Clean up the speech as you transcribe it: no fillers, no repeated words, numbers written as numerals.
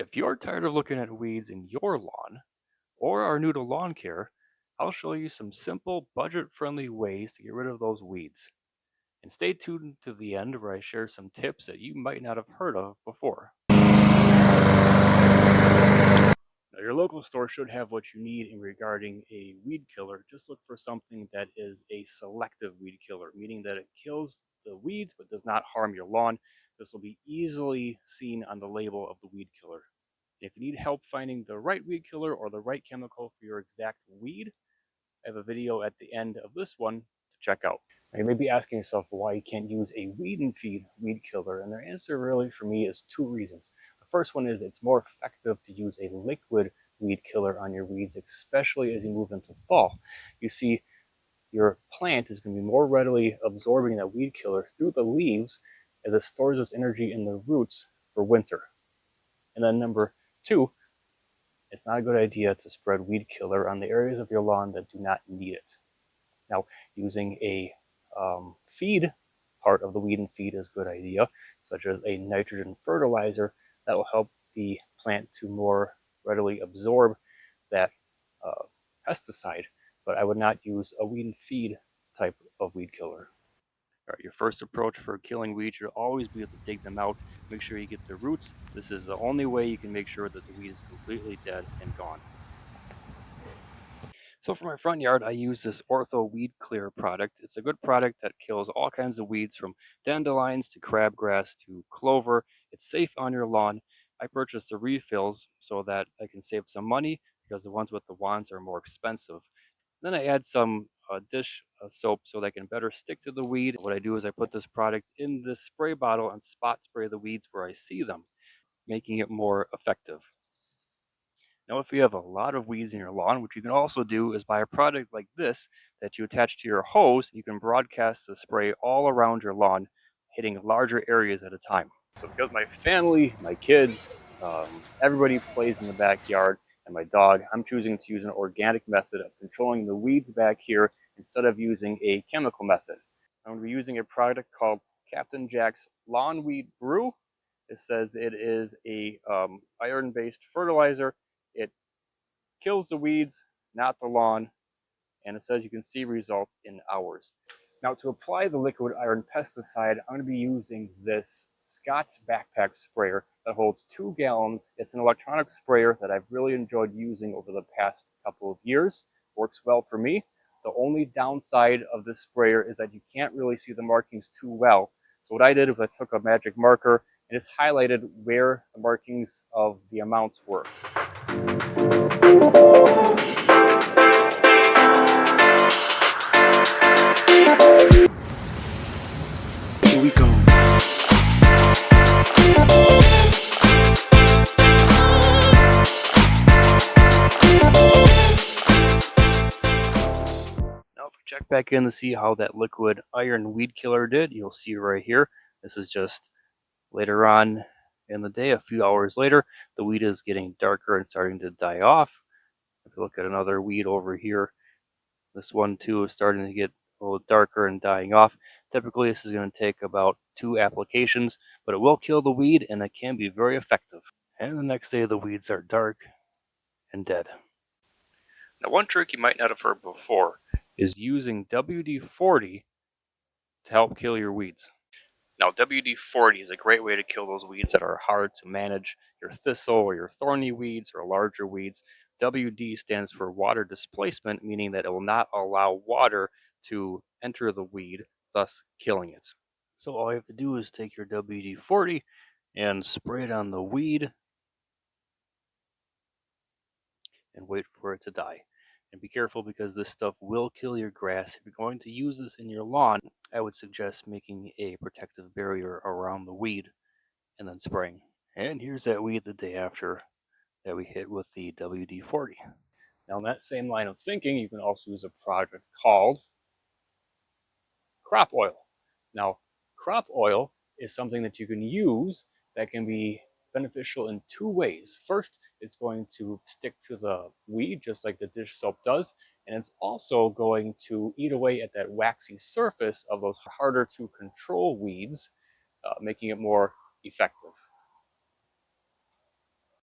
If you're tired of looking at weeds in your lawn or are new to lawn care, I'll show you some simple, budget friendly ways to get rid of those weeds. And stay tuned to the end where I share some tips that you might not have heard of before. Now, your local store should have what you need in regarding a weed killer. Just look for something that is a selective weed killer, meaning that it kills the weeds but does not harm your lawn. This will be easily seen on the label of the weed killer. If you need help finding the right weed killer or the right chemical for your exact weed, I have a video at the end of this one to check out. Now, you may be asking yourself why you can't use a weed and feed weed killer, and the answer really for me is two reasons. The first one is it's more effective to use a liquid weed killer on your weeds, especially as you move into fall. You see, your plant is going to be more readily absorbing that weed killer through the leaves as it stores its energy in the roots for winter. And then number two, it's not a good idea to spread weed killer on the areas of your lawn that do not need it. Now, using a feed part of the weed and feed is a good idea, such as a nitrogen fertilizer that will help the plant to more readily absorb that pesticide, but I would not use a weed and feed type of weed killer. All right, your first approach for killing weeds should always be to dig them out. Make sure you get the roots. This is the only way you can make sure that the weed is completely dead and gone. So for my front yard, I use this Ortho Weed Clear product. It's a good product that kills all kinds of weeds from dandelions to crabgrass to clover. It's safe on your lawn. I purchased the refills so that I can save some money because the ones with the wands are more expensive. Then I add some dish soap so that I can better stick to the weed. What I do is I put this product in this spray bottle and spot spray the weeds where I see them, making it more effective. Now, if you have a lot of weeds in your lawn, what you can also do is buy a product like this that you attach to your hose. You can broadcast the spray all around your lawn, hitting larger areas at a time. So because my family, my kids, everybody plays in the backyard, and my dog, I'm choosing to use an organic method of controlling the weeds back here instead of using a chemical method. I'm going to be using a product called Captain Jack's Lawn Weed Brew. It says it is a iron-based fertilizer. It kills the weeds, not the lawn, and it says you can see results in hours. Now, to apply the liquid iron pesticide, I'm going to be using this Scott's backpack sprayer that holds 2 gallons. It's an electronic sprayer that I've really enjoyed using over the past couple of years. Works well for me. The only downside of this sprayer is that you can't really see the markings too well. So what I did was I took a magic marker and just highlighted where the markings of the amounts were. Here we go. Now, if we check back in to see how that liquid iron weed killer did, you'll see right here, this is just later on in the day, a few hours later, the weed is getting darker and starting to die off. If you look at another weed over here, this one too is starting to get a little darker and dying off. Typically, this is going to take about 2 applications, but it will kill the weed and it can be very effective. And the next day, the weeds are dark and dead. Now, one trick you might not have heard before is using WD-40 to help kill your weeds. Now, WD-40 is a great way to kill those weeds that are hard to manage, your thistle or your thorny weeds or larger weeds. WD stands for water displacement, meaning that it will not allow water to enter the weed, thus killing it. So all you have to do is take your WD-40 and spray it on the weed and wait for it to die. And be careful because this stuff will kill your grass. If you're going to use this in your lawn, I would suggest making a protective barrier around the weed and then spraying. And here's that weed the day after that we hit with the WD-40. Now, in that same line of thinking, you can also use a product called crop oil. Now, crop oil is something that you can use that can be beneficial in 2 ways. First, it's going to stick to the weed just like the dish soap does, and it's also going to eat away at that waxy surface of those harder to control weeds, making it more effective.